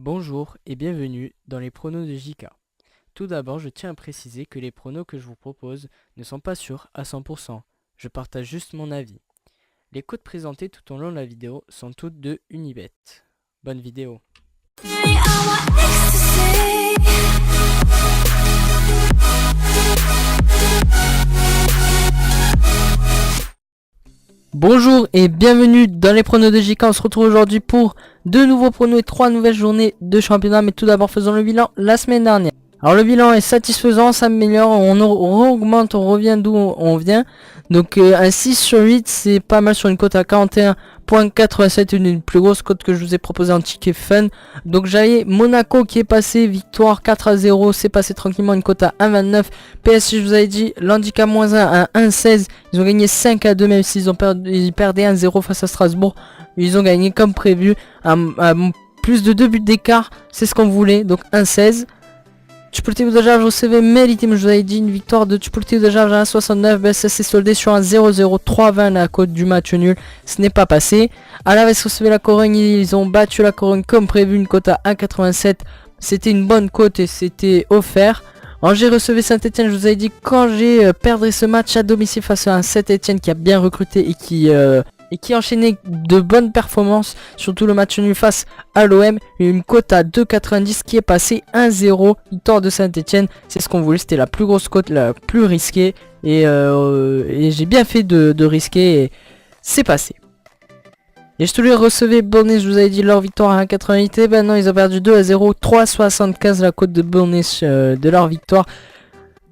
Bonjour et bienvenue dans les pronos de JK. Tout d'abord, je tiens à préciser que les pronos que je vous propose ne sont pas sûrs à 100%. Je partage juste mon avis. Les codes présentés tout au long de la vidéo sont toutes de Unibet. Bonne vidéo. Bonjour et bienvenue dans les pronos de JK. On se retrouve aujourd'hui pour deux nouveaux pronos et trois nouvelles journées de championnat. Mais tout d'abord, faisons le bilan la semaine dernière. Alors le bilan est satisfaisant, s'améliore, on augmente, on revient d'où on vient. Donc un 6 sur 8, c'est pas mal sur une cote à 41,87, une des plus grosses cotes que je vous ai proposé en ticket fun. Donc j'avais Monaco qui est passé, victoire 4-0, c'est passé tranquillement, une cote à 1,29. PSG, je vous avais dit, l'handicap -1 à 1,16, ils ont gagné 5-2 même s'ils ils perdaient 1-0 face à Strasbourg. Ils ont gagné comme prévu, à plus de 2 buts d'écart, c'est ce qu'on voulait, donc 1,16. Tupoliteo de Javre au CV Maritime, je vous avais dit une victoire de Tupoliteo de Javre à 1,69. Ben ça s'est soldé sur un 0-0 3-20 à côte du match nul. Ce n'est pas passé. Alaves recevait la Corogne, ils ont battu la Corogne comme prévu, une cote à 1,87. C'était une bonne cote et c'était offert. Angers recevait Saint-Etienne, je vous avais dit Angers perdrait ce match à domicile face à un Saint-Etienne qui a bien recruté et qui enchaînait de bonnes performances, surtout le match nul face à l'OM, une cote à 2,90 qui est passé 1-0, victoire de Saint-Etienne, c'est ce qu'on voulait, c'était la plus grosse cote, la plus risquée, et j'ai bien fait de risquer, et c'est passé. Et je te lui recevais Bornée, je vous avais dit leur victoire à 1,88, et ben non, ils ont perdu 2-0, 3,75 la cote de Bornée de leur victoire.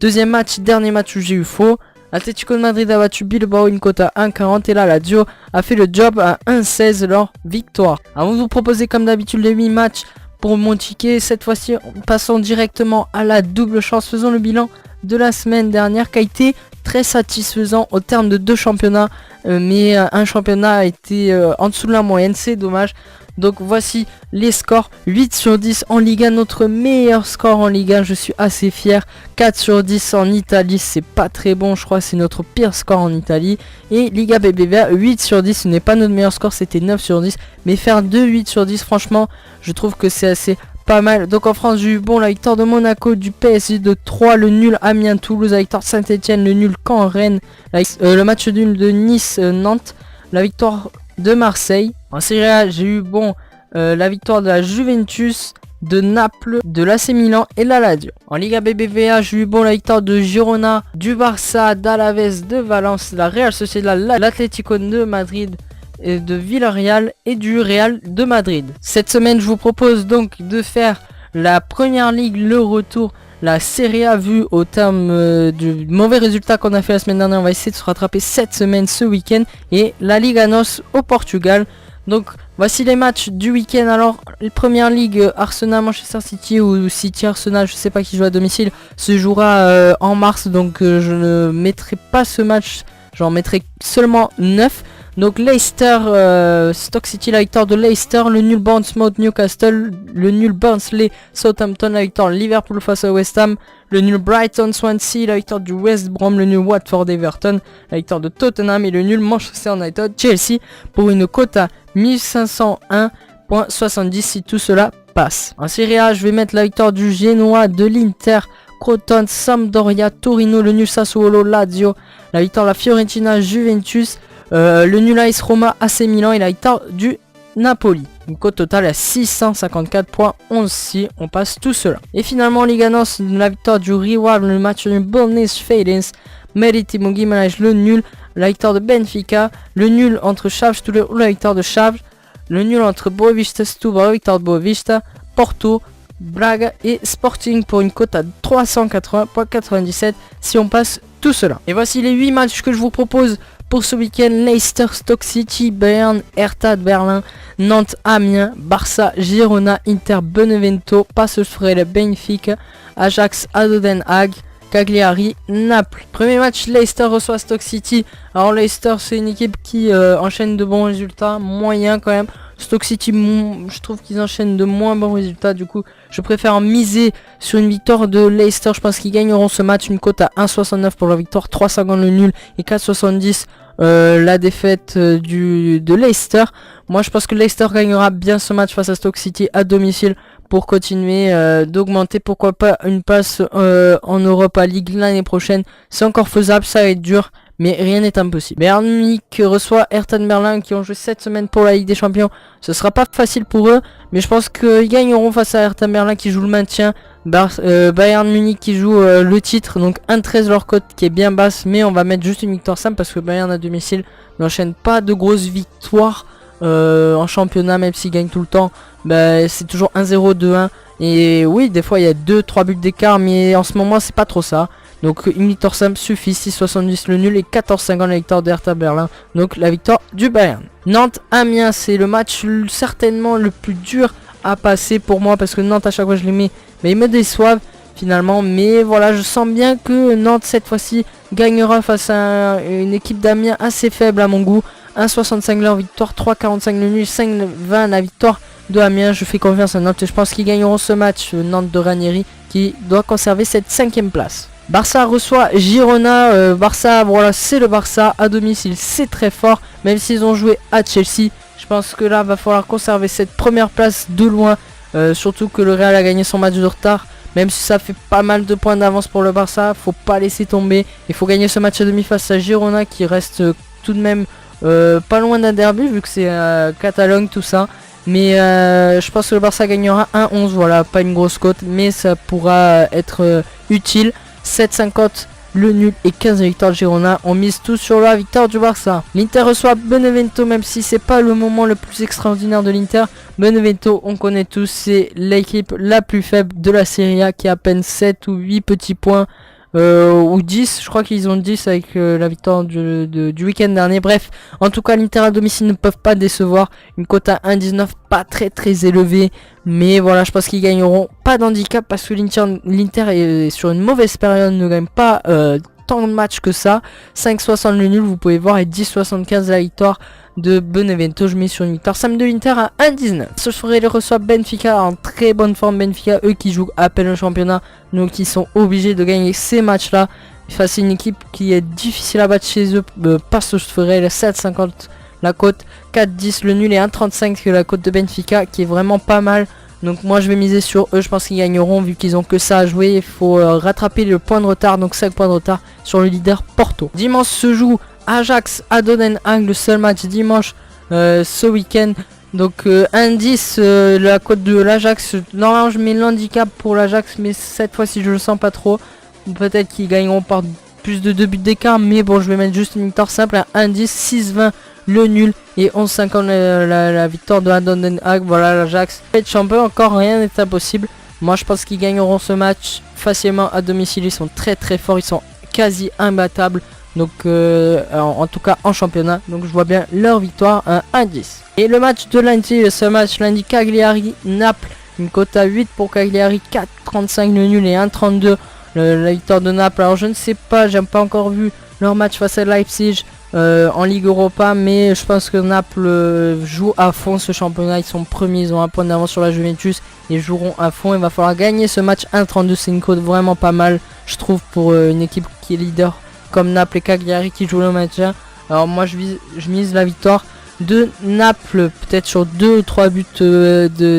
Deuxième match, dernier match où j'ai eu faux. Atlético de Madrid a battu Bilbao, une cote à 1,40 et là la Lazio a fait le job à 1,16 leur victoire. Avant de vous proposer comme d'habitude les 8 matchs pour mon ticket, cette fois-ci passons directement à la double chance. Faisons le bilan de la semaine dernière qui a été très satisfaisant au terme de deux championnats, mais un championnat a été en dessous de la moyenne, c'est dommage. Donc voici les scores, 8 sur 10 en Ligue 1, notre meilleur score en Ligue 1, je suis assez fier. 4 sur 10 en Italie, c'est pas très bon, je crois c'est notre pire score en Italie. Et Liga BBVA, 8 sur 10, ce n'est pas notre meilleur score, c'était 9 sur 10. Mais faire 2 8 sur 10, franchement, je trouve que c'est assez pas mal. Donc en France, j'ai eu bon la victoire de Monaco, du PSG de 3, le nul Amiens-Toulouse, la victoire de Saint-Etienne, le nul Caen-Rennes, le match nul de Nice-Nantes, la victoire de Marseille. En Serie A, j'ai eu bon la victoire de la Juventus, de Naples, de l'AC Milan et la Lazio. En Liga BBVA, j'ai eu bon la victoire de Girona, du Barça, d'Alaves, de Valence, la Real Sociedad, l'Atlético de Madrid, et de Villarreal et du Real de Madrid. Cette semaine, je vous propose donc de faire la Première Ligue, le retour, la Serie A, vu au terme du mauvais résultat qu'on a fait la semaine dernière. On va essayer de se rattraper cette semaine, ce week-end, et la Liga NOS au Portugal. Donc voici les matchs du week-end. Alors Première Ligue, Arsenal Manchester City ou City Arsenal, je sais pas qui joue à domicile, se jouera en mars, donc je ne mettrai pas ce match, j'en mettrai seulement 9. Donc Leicester, Stoke City, la victoire de Leicester, le nul Bournemouth Newcastle, le nul Barnsley Southampton, la victoire Liverpool face à West Ham, le nul Brighton Swansea, la victoire du West Brom, le nul Watford Everton, la victoire de Tottenham et le nul Manchester United Chelsea pour une cote à 1501,70 si tout cela passe. En Serie A, je vais mettre la victoire du Genoa, de l'Inter, Crotone, Sampdoria, Torino, le nul Sassuolo, Lazio, la victoire de la Fiorentina, Juventus, le nul AS Roma, AC Milan et la victoire du Napoli. Une cote totale à 654,11 si on passe tout cela. Et finalement Liga NOS, la victoire du Reward, le match de Bornese Failens, Maritimo Guimarães, le nul, la victoire de Benfica, le nul entre Chaves Toulouse, la victoire de Chaves, le nul entre Boavista Setúbal, la victoire de Boavista, Porto, Braga et Sporting pour une cote à 380,97 si on passe tout cela. Et voici les 8 matchs que je vous propose pour ce week-end. Leicester, Stoke City, Bayern, Hertha de Berlin, Nantes, Amiens, Barça, Girona, Inter, Benevento, Passos-Freire, Benfica, Ajax, ADO Den Haag, Cagliari, Naples. Premier match, Leicester reçoit Stoke City. Alors Leicester, c'est une équipe qui enchaîne de bons résultats, moyens quand même. Stoke City, je trouve qu'ils enchaînent de moins bons résultats. Du coup, je préfère miser sur une victoire de Leicester. Je pense qu'ils gagneront ce match. Une cote à 1,69 pour la victoire, 3,50 le nul et 4,70 la défaite de Leicester. Moi, je pense que Leicester gagnera bien ce match face à Stoke City à domicile pour continuer d'augmenter, pourquoi pas une place en Europa League l'année prochaine. C'est encore faisable, ça va être dur, mais rien n'est impossible. Bayern Munich reçoit Hertha Berlin qui ont joué cette semaine pour la Ligue des Champions. Ce sera pas facile pour eux, mais je pense qu'ils gagneront face à Hertha Berlin qui joue le maintien. Bayern Munich qui joue le titre, donc 1,13 leur cote qui est bien basse, mais on va mettre juste une victoire simple parce que Bayern à domicile n'enchaîne pas de grosses victoires en championnat, même s'il gagne tout le temps. C'est toujours 1-0, 2-1, et oui, des fois il y a 2-3 buts d'écart, mais en ce moment c'est pas trop ça. Donc une victoire simple suffit, 6,70 le nul et 14,50 la victoire d'Hertha Berlin, donc la victoire du Bayern. Nantes-Amiens, c'est le match certainement le plus dur à passer pour moi, parce que Nantes à chaque fois je les mets, mais ils me déçoivent finalement. Mais voilà, je sens bien que Nantes cette fois-ci gagnera face à une équipe d'Amiens assez faible à mon goût. 1,65 leur victoire, 3,45 le nul, 5,20 la victoire de Amiens. Je fais confiance à Nantes et je pense qu'ils gagneront ce match. Nantes de Ranieri qui doit conserver cette 5e place. Barça reçoit Girona. Barça, voilà, c'est le Barça à domicile, c'est très fort, même s'ils ont joué à Chelsea. Je pense que là va falloir conserver cette première place de loin, surtout que le Real a gagné son match de retard. Même si ça fait pas mal de points d'avance pour le Barça, faut pas laisser tomber. Il faut gagner ce match à demi face à Girona qui reste tout de même pas loin d'un derby vu que c'est Catalogne tout ça. Mais je pense que le Barça gagnera 1-11, voilà, pas une grosse cote, mais ça pourra être utile. 7,50 le nul et 15 victoires de Girona. On mise tout sur la victoire du Barça. L'Inter reçoit Benevento, même si c'est pas le moment le plus extraordinaire de l'Inter. Benevento, on connaît tous, c'est l'équipe la plus faible de la Serie A qui a à peine 7 ou 8 petits points. Ou 10, je crois qu'ils ont 10 avec la victoire du week-end dernier. Bref, en tout cas l'Inter à domicile ne peuvent pas décevoir. Une cote à 1,19, pas très élevée, mais voilà, je pense qu'ils gagneront. Pas d'handicap parce que l'Inter est sur une mauvaise période, ne gagne pas tant de matchs que ça. 5,60 le nul, vous pouvez voir, et 10,75 la victoire de Benevento. Je mets sur une victoire simple de l'Inter à 1,19. Ce soir il reçoit Benfica en très bonne forme. Benfica, eux qui jouent à peine le championnat, donc ils sont obligés de gagner ces matchs là face à une équipe qui est difficile à battre chez eux. Pas ce ferait 7,50 la cote, 4,10 le nul et 1,35 la cote de Benfica qui est vraiment pas mal. Donc moi je vais miser sur eux, je pense qu'ils gagneront vu qu'ils ont que ça à jouer. Il faut rattraper le point de retard, donc 5 points de retard sur le leader Porto. Dimanche se joue Ajax à Den Haag, le seul match dimanche ce week-end. Donc indice, la cote de l'Ajax, normalement je mets l'handicap pour l'Ajax, mais cette fois-ci je le sens pas trop. Peut-être qu'ils gagneront par plus de 2 buts d'écart, mais bon je vais mettre juste une victoire simple à indice, 6,20 le nul et 11,50 la victoire de Den Haag. Voilà, l'Ajax être champion, encore rien n'est impossible. Moi je pense qu'ils gagneront ce match facilement à domicile, ils sont très forts, ils sont quasi imbattables. Donc en tout cas en championnat, donc je vois bien leur victoire à 1,10. Et le match de lundi, ce match lundi, Cagliari-Naples, une cote à 8 pour Cagliari, 4,35 le nul et 1,32 la victoire de Naples. Alors je ne sais pas, j'ai pas encore vu leur match face à Leipzig en Ligue Europa, mais je pense que Naples joue à fond ce championnat. Ils sont premiers, ils ont un point d'avance sur la Juventus et joueront à fond. Il va falloir gagner ce match. 1,32, c'est une cote vraiment pas mal, je trouve, pour une équipe qui est leader comme Naples et Cagliari qui jouent le maintien. Alors moi je mise la victoire de Naples, peut-être sur 2 ou 3 buts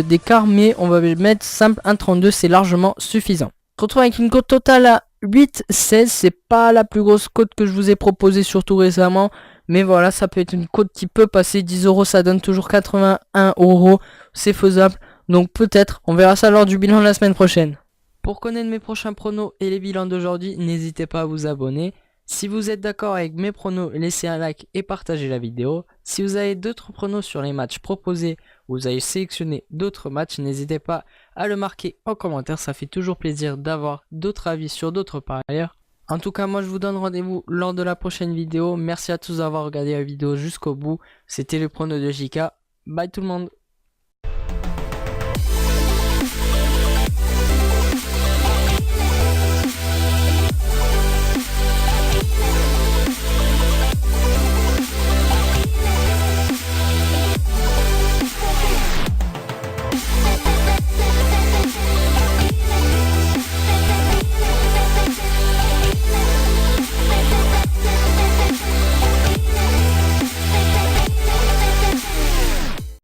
d'écart, mais on va mettre simple 1,32, c'est largement suffisant. On se retrouve avec une cote totale à 8,16, c'est pas la plus grosse cote que je vous ai proposée surtout récemment, mais voilà, ça peut être une cote qui peut passer. 10 euros, ça donne toujours 81 euros, c'est faisable, donc peut-être, on verra ça lors du bilan de la semaine prochaine. Pour connaître mes prochains pronos et les bilans d'aujourd'hui, n'hésitez pas à vous abonner. Si vous êtes d'accord avec mes pronos, laissez un like et partagez la vidéo. Si vous avez d'autres pronos sur les matchs proposés ou vous avez sélectionné d'autres matchs, n'hésitez pas à le marquer en commentaire. Ça fait toujours plaisir d'avoir d'autres avis sur d'autres parieurs. En tout cas, moi je vous donne rendez-vous lors de la prochaine vidéo. Merci à tous d'avoir regardé la vidéo jusqu'au bout. C'était le prono de JK. Bye tout le monde.